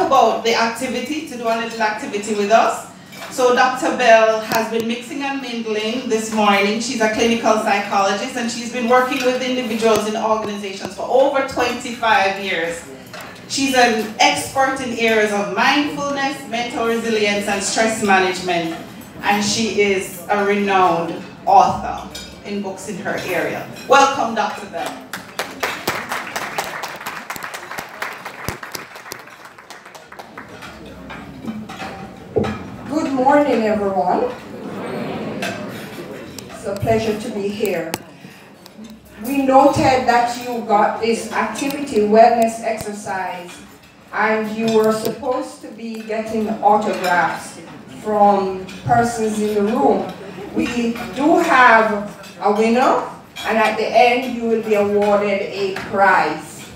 about the activity, to do a little activity with us. So Dr. Bell has been mixing and mingling this morning. She's a clinical psychologist and she's been working with individuals in organizations for over 25 years. She's an expert in areas of mindfulness, mental resilience, and stress management. And she is a renowned author in books in her area. Welcome, Dr. Bell. Good morning, everyone. It's a pleasure to be here. We noted that you got this activity wellness exercise and you were supposed to be getting autographs from persons in the room. We do have a winner and at the end you will be awarded a prize.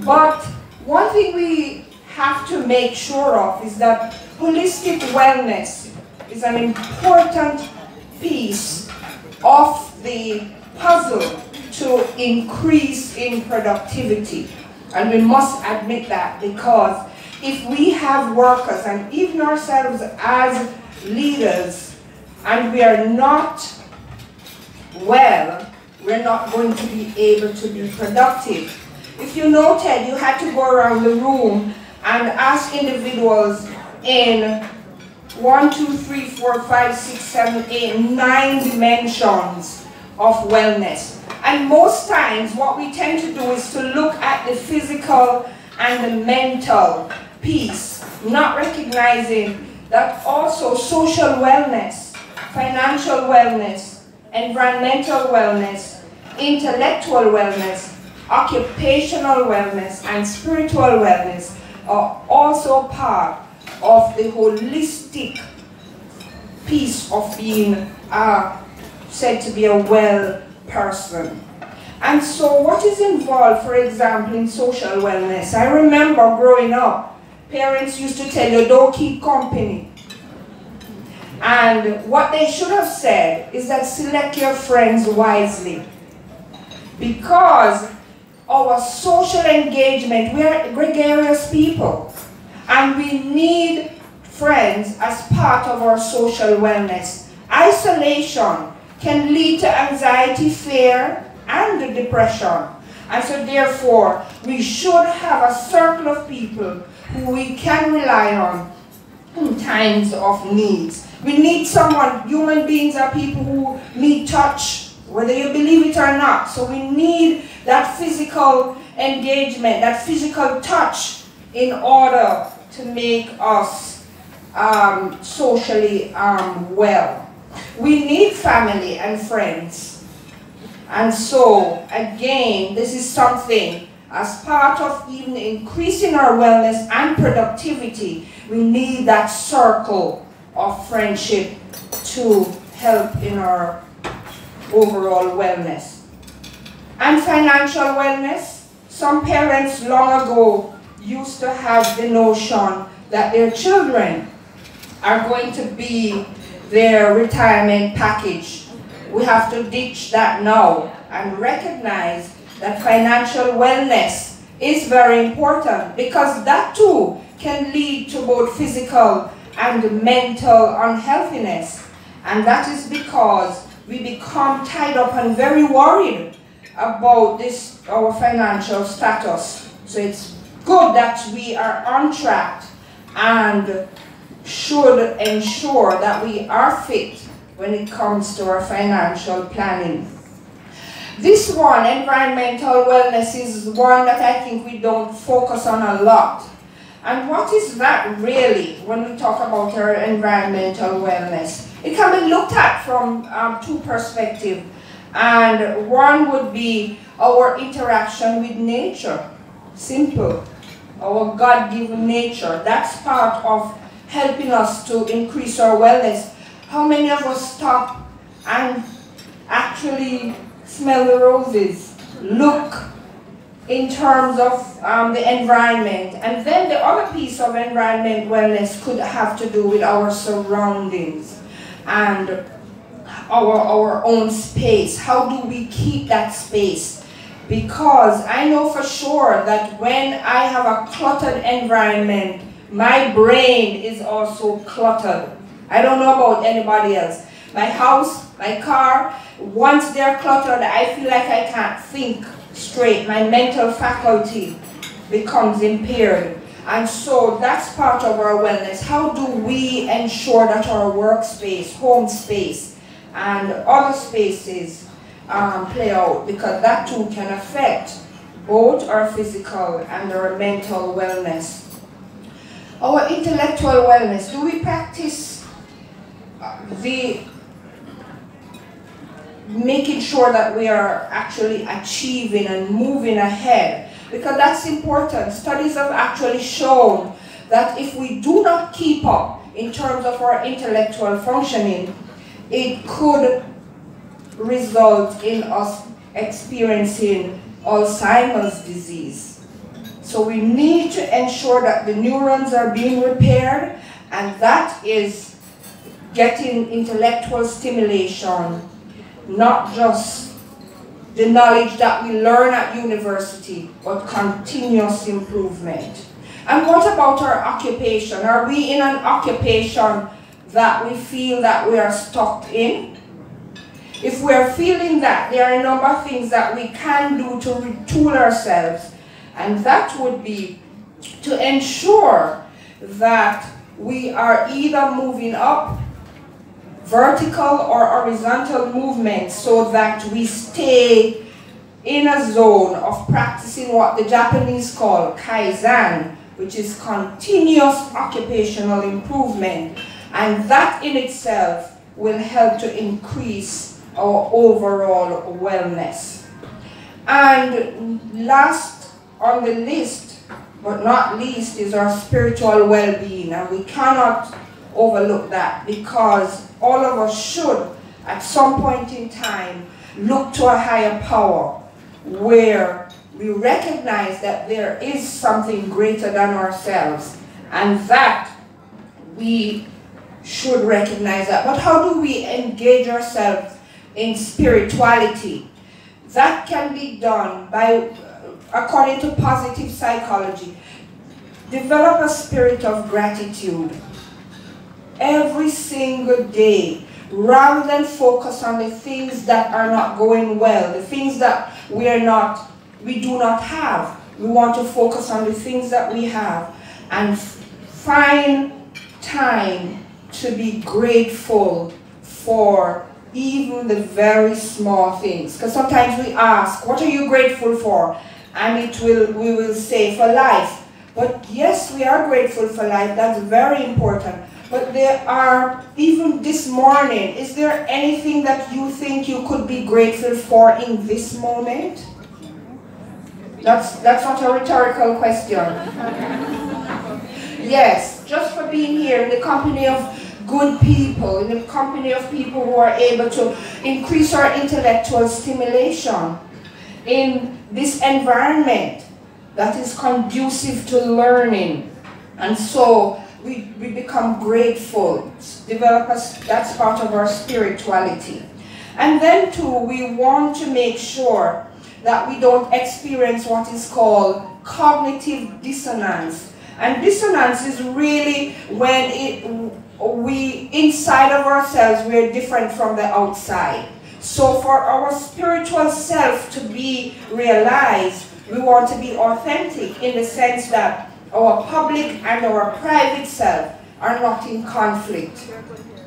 But one thing we have to make sure of is that holistic wellness is an important piece of the puzzle to increase in productivity. And we must admit that, because if we have workers and even ourselves as leaders and we are not well, we're not going to be able to be productive. If you noted, you had to go around the room and ask individuals in 1, 2, 3, 4, 5, 6, 7, 8, 9 dimensions of wellness. And most times what we tend to do is to look at the physical and the mental piece, not recognizing that also social wellness, financial wellness, environmental wellness, intellectual wellness, occupational wellness, and spiritual wellness are also part of the holistic piece of being said to be a well person. And so what is involved, for example, in social wellness? I remember growing up, parents used to tell you, don't keep company. And what they should have said is that select your friends wisely. Because our social engagement, we are gregarious people. And we need friends as part of our social wellness. Isolation can lead to anxiety, fear, and depression. And so therefore, we should have a circle of people who we can rely on in times of needs. We need someone. Human beings are people who need touch, whether you believe it or not. So we need that physical engagement, that physical touch in order to make us socially well. We need family and friends. And so, again, this is something, as part of even increasing our wellness and productivity, we need that circle of friendship to help in our overall wellness. And financial wellness, some parents long ago used to have the notion that their children are going to be their retirement package. We have to ditch that now and recognize that financial wellness is very important, because that too can lead to both physical and mental unhealthiness. And that is because we become tied up and very worried about our financial status. So it's good that we are on track and should ensure that we are fit when it comes to our financial planning. This one, environmental wellness, is one that I think we don't focus on a lot. And what is that really when we talk about our environmental wellness? It can be looked at from two perspectives. And one would be our interaction with nature. Simple. Our God-given nature. That's part of helping us to increase our wellness. How many of us stop and actually smell the roses, look in terms of the environment? And then the other piece of environment wellness could have to do with our surroundings and our own space. How do we keep that space? Because I know for sure that when I have a cluttered environment my brain is also cluttered. I don't know about anybody else. My house, my car, once they're cluttered, I feel like I can't think straight. My mental faculty becomes impaired. And so that's part of our wellness. How do we ensure that our workspace, home space, and other spaces play out? Because that too can affect both our physical and our mental wellness. Our intellectual wellness, do we practice making sure that we are actually achieving and moving ahead? Because that's important. Studies have actually shown that if we do not keep up in terms of our intellectual functioning, it could result in us experiencing Alzheimer's disease. So we need to ensure that the neurons are being repaired, and that is getting intellectual stimulation, not just the knowledge that we learn at university, but continuous improvement. And what about our occupation? Are we in an occupation that we feel that we are stuck in? If we're feeling that, there are a number of things that we can do to retool ourselves, and that would be to ensure that we are either moving up vertical or horizontal movement so that we stay in a zone of practicing what the Japanese call Kaizen, which is continuous occupational improvement, and that in itself will help to increase our overall wellness. And last on the list, but not least, is our spiritual well-being, and we cannot overlook that, because all of us should, at some point in time, look to a higher power where we recognize that there is something greater than ourselves, and that we should recognize that. But how do we engage ourselves in spirituality? That can be done by, according to positive psychology, develop a spirit of gratitude every single day, rather than focus on the things that are not going well, the things that we do not have. We want to focus on the things that we have, and find time to be grateful for even the very small things. Because sometimes we ask, what are you grateful for? And we will say for life. But yes, we are grateful for life, that's very important. But there are, even this morning, is there anything that you think you could be grateful for in this moment? That's not a rhetorical question. Yes, just for being here in the company of good people, in the company of people who are able to increase our intellectual stimulation in this environment that is conducive to learning. And so we become grateful, that's part of our spirituality. And then too, we want to make sure that we don't experience what is called cognitive dissonance. And dissonance is really when we inside of ourselves, we're different from the outside. So for our spiritual self to be realized, we want to be authentic in the sense that our public and our private self are not in conflict.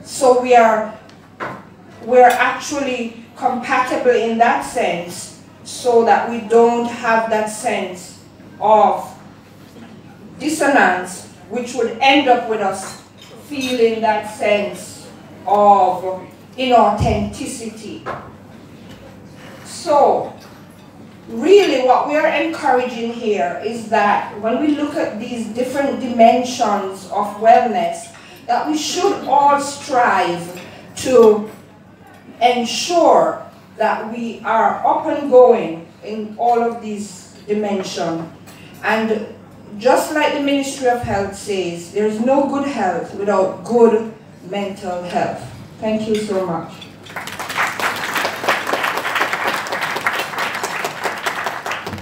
So we're actually compatible in that sense, so that we don't have that sense of dissonance, which would end up with us feeling that sense of inauthenticity. So really what we are encouraging here is that when we look at these different dimensions of wellness, that we should all strive to ensure that we are up and going in all of these dimensions. And just like the Ministry of Health says, there is no good health without good mental health. Thank you so much.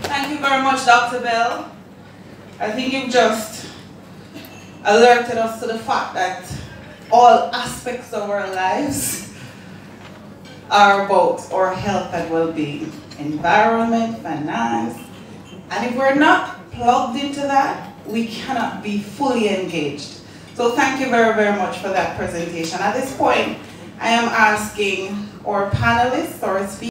Thank you very much, Dr. Bell. I think you've just alerted us to the fact that all aspects of our lives are about our health and well-being, environment, finance, and if we're not plugged into that, we cannot be fully engaged. So thank you very, very much for that presentation. At this point, I am asking our panelists, our speakers,